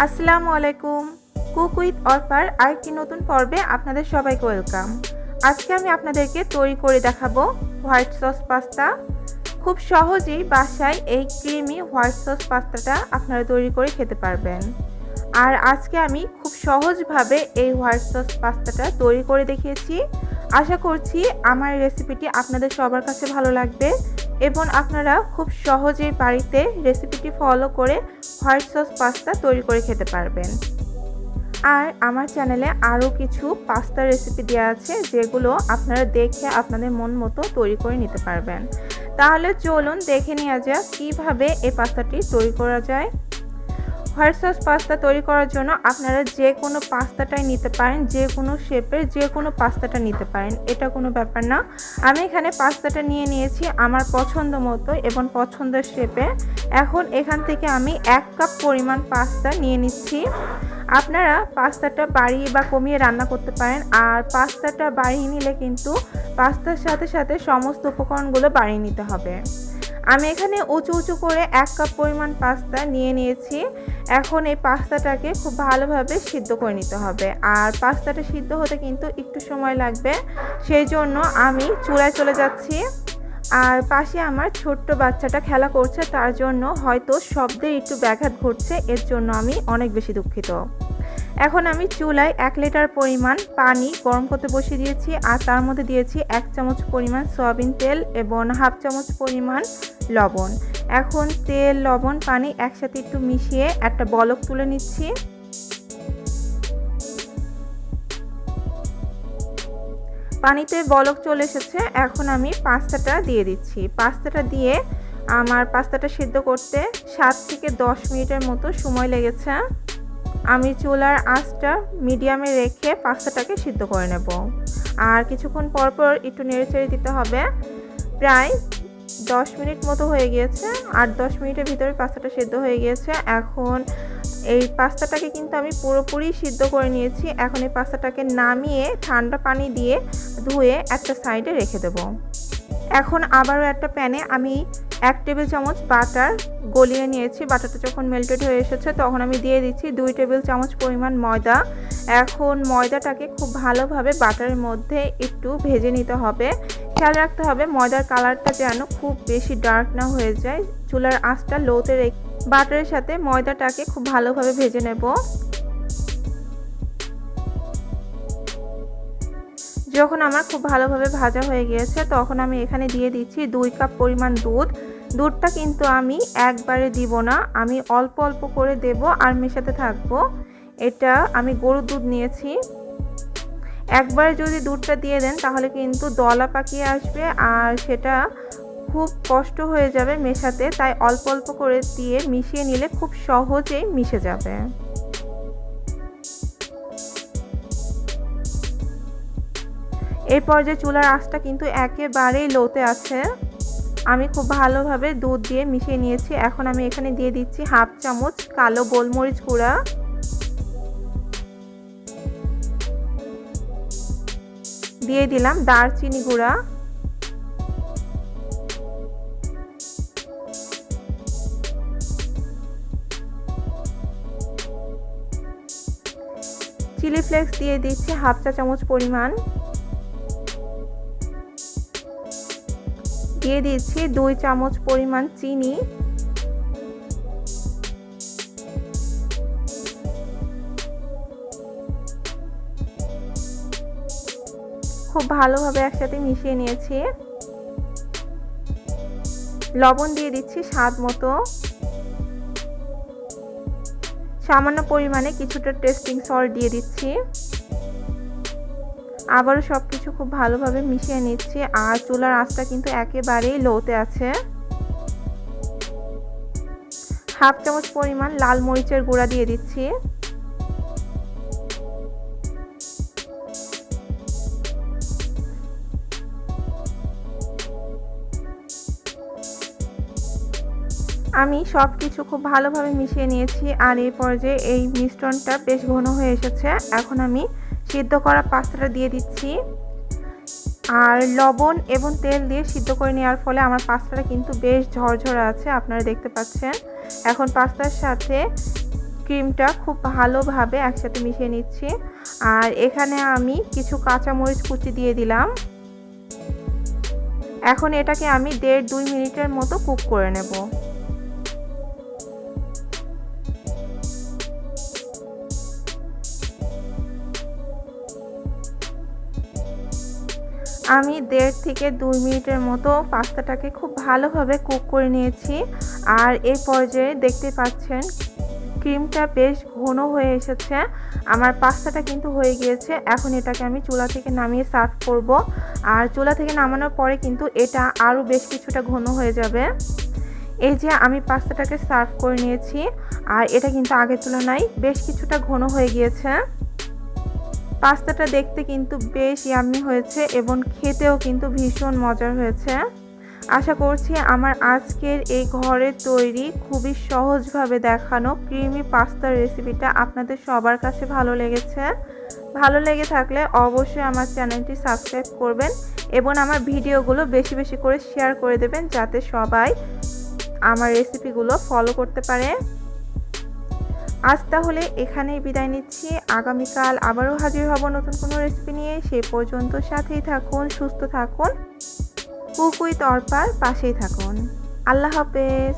আসসালামুআলাইকুম। Cook with অর্পার আরেকটি নতুন পর্বে আপনাদের সবাইকে ওয়েলকাম। আজকে আমি আপনাদেরকে তৈরি করে দেখাবো হোয়াইট সস পাস্তা। খুব সহজেই বাসায় এই ক্রিমি হোয়াইট সস পাস্তাটা আপনারা তৈরি করে খেতে পারবেন। আর আজকে আমি খুব সহজভাবে এই হোয়াইট সস পাস্তাটা তৈরি করে দেখিয়েছি। আশা করছি আমার রেসিপিটি আপনাদের সবার কাছে ভালো লাগবে এবং আপনারা খুব সহজেই বাড়িতে রেসিপিটি ফলো করে হোয়াইট সস পাস্তা তৈরি করে খেতে পারবেন। আর আমার চ্যানেলে আরও কিছু পাস্তার রেসিপি দেওয়া আছে যেগুলো আপনারা দেখে আপনাদের মন মতো তৈরি করে নিতে পারবেন। তাহলে চলুন দেখে নেওয়া যাক কীভাবে এই পাস্তাটি তৈরি করা যায়। হোয়াইট সস পাস্তা তৈরি করার জন্য আপনারা যে কোনো পাস্তাটাই নিতে পারেন, যে কোনো শেপের যে কোনো পাস্তাটা নিতে পারেন, এটা কোনো ব্যাপার না। আমি এখানে পাস্তাটা নিয়ে নিয়েছি আমার পছন্দ মতো এবং পছন্দের শেপে। এখন এখান থেকে আমি 1 কাপ পরিমাণ পাস্তা নিয়ে নিচ্ছি। আপনারা পাস্তাটা বাড়িয়ে বা কমিয়ে রান্না করতে পারেন। আর পাস্তাটা বাড়িয়ে নিলে কিন্তু পাস্তার সাথে সাথে সমস্ত উপকরণগুলো বাড়িয়ে নিতে হবে। আমি এখানে উঁচু উঁচু করে 1 কাপ পরিমাণ পাস্তা নিয়ে নিয়েছি। এখন এই পাস্তাটাকে খুব ভালোভাবে সিদ্ধ করে নিতে হবে। আর পাস্তাটা সিদ্ধ হতে কিন্তু একটু সময় লাগবে, সেই জন্য আমি চুলায় চলে যাচ্ছি। আর পাশে আমার ছোট্ট বাচ্চাটা খেলা করছে, তার জন্য হয়তো শব্দের একটু ব্যাঘাত ঘটছে, এর জন্য আমি অনেক বেশি দুঃখিত। এখন আমি চুলায় 1 লিটার পরিমাণ পানি গরম করতে বসিয়ে দিয়েছি। আর তার মধ্যে দিয়েছি 1 চামচ পরিমাণ সয়াবিন তেল এবং 1/2 চামচ পরিমাণ লবণ। এখন তেল, লবণ, পানি একসাথে একটু মিশিয়ে একটা বলক তুলে নিচ্ছি। পানিতে বলক চলে এসেছে। এখন আমি পাস্তাটা দিয়ে দিচ্ছি। পাস্তাটা দিয়ে আমার পাস্তাটা সিদ্ধ করতে 7 থেকে 10 মিনিটের মতো সময় লেগেছে। আমি চুলার আঁচটা মিডিয়ামে রেখে পাস্তাটাকে সিদ্ধ করে নেব। আর কিছুক্ষণ পর পর একটু নেড়েচেড়ে দিতে হবে। প্রায় 10 মিনিট মতো হয়ে গিয়েছে। আর 10 মিনিটের ভিতরে পাস্তাটা সিদ্ধ হয়ে গিয়েছে। এখন এই পাস্তাটাকে কিন্তু আমি পুরোপুরি সিদ্ধ করে নিয়েছি। এখন এই পাস্তাটাকে নামিয়ে ঠান্ডা পানি দিয়ে ধুয়ে একটা সাইডে রেখে দেব। এখন আবারও একটা প্যানে আমি 1 টেবিল চামচ বাটার গলিয়ে নিয়েছি। বাটারটা যখন মেল্টেড হয়ে এসেছে তখন আমি দিয়ে দিচ্ছি 2 টেবিল চামচ পরিমাণ ময়দা। এখন ময়দাটাকে খুব ভালোভাবে বাটারের মধ্যে একটু ভেজে নিতে হবে। খেয়াল রাখতে হবে ময়দার কালারটা যেন খুব বেশি ডার্ক না হয়ে যায়। চুলার আঁচটা লোতে রেখে বাটারের সাথে ময়দাটাকে খুব ভালোভাবে ভেজে নেব। যখন আমার খুব ভালোভাবে ভাজা হয়ে গিয়েছে তখন আমি এখানে দিয়ে দিচ্ছি 2 কাপ পরিমাণ দুধ। দুধটা কিন্তু আমি একবারে দিব না, আমি অল্প অল্প করে দেব আর মেশাতে থাকবো। এটা আমি গরুর দুধ নিয়েছি। একবারে যদি দুধটা দিয়ে দেন তাহলে কিন্তু দলা পাকিয়ে আসবে আর সেটা খুব কষ্ট হয়ে যাবে মেশাতে। তাই অল্প অল্প করে দিয়ে মিশিয়ে নিলে খুব সহজেই মিশে যাবে। এই পর্যায়ে চুলার আঁচটা কিন্তু একেবারেই লোতে আছে। আমি খুব ভালোভাবে দুধ দিয়ে মিশিয়ে নিয়েছি। এখন আমি এখানে দিয়ে দিচ্ছি 1/2 চামচ কালো গোলমরিচ গুঁড়া, দিয়ে দিলাম দারচিনি গুঁড়া, চিলি ফ্লেক্স দিয়ে দিচ্ছি 1/2 চা চামচ পরিমাণ, দিয়ে দিচ্ছি 2 চামচ পরিমাণ চিনি, খুব ভালোভাবে একসাথে মিশিয়ে নিয়েছি। লবণ দিয়ে দিচ্ছি স্বাদ মতো, সামান্য পরিমাণে কিছুটা টেস্টিং সল্ট দিয়ে দিচ্ছি। আবারও সব কিছু খুব ভালোভাবে মিশিয়ে নিচ্ছি। আর চুলার আঁচটা কিন্তু একেবারেই লোতে আছে। 1/2 চামচ পরিমাণ লাল মরিচের গুঁড়া দিয়ে দিচ্ছি। আমি সব কিছু খুব ভালোভাবে মিশিয়ে নিয়েছি। আর এই পর্যায়ে এই মিশ্রণটা বেশ ঘন হয়ে এসেছে। এখন আমি সিদ্ধ করা পাস্তাটা দিয়ে দিচ্ছি। আর লবণ এবং তেল দিয়ে সিদ্ধ করে নেওয়ার ফলে আমার পাস্তাটা কিন্তু বেশ ঝরঝরে আছে, আপনারা দেখতে পাচ্ছেন। এখন পাস্তার সাথে ক্রিমটা খুব ভালোভাবে একসাথে মিশিয়ে নিচ্ছি। আর এখানে আমি কিছু কাঁচামরিচ কুচি দিয়ে দিলাম। এখন এটাকে আমি 1.5-2 মিনিটের মতো কুক করে নেব। আমি 1.5 থেকে 2 মিনিটের মতো পাস্তাটাকে খুব ভালোভাবে কুক করে নিয়েছি। আর এই পর্যায়ে দেখতে পাচ্ছেন ক্রিমটা বেশ ঘন হয়ে এসেছে। আমার পাস্তাটা কিন্তু হয়ে গিয়েছে। এখন এটাকে আমি চুলা থেকে নামিয়ে সার্ভ করব। আর চুলা থেকে নামানোর পরে কিন্তু এটা আরও বেশ কিছুটা ঘন হয়ে যাবে। এই যে আমি পাস্তাটাকে সার্ভ করে নিয়েছি, আর এটা কিন্তু আগের তুলনায় বেশ কিছুটা ঘন হয়ে গিয়েছে। পাস্তাটা দেখতে কিন্তু বেশ ইয়াম্মি হয়েছে এবং খেতেও কিন্তু ভীষণ মজার হয়েছে। আশা করছি আমার আজকের এই ঘরে তৈরি খুবই সহজভাবে দেখানো ক্রিমি পাস্তার রেসিপিটা আপনাদের সবার কাছে ভালো লেগেছে। ভালো লেগে থাকলে অবশ্যই আমার চ্যানেলটি সাবস্ক্রাইব করবেন এবং আমার ভিডিওগুলো বেশি বেশি করে শেয়ার করে দেবেন, যাতে সবাই আমার রেসিপিগুলো ফলো করতে পারে। আজ তাহলে এখানেই বিদায় নিচ্ছি। আগামীকাল আবারও হাজির হব নতুন কোনো রেসিপি নিয়ে। সেই পর্যন্ত সাথেই থাকুন, সুস্থ থাকুন, কুক উইথ অর্পার পাশেই থাকুন। আল্লাহ হাফেজ।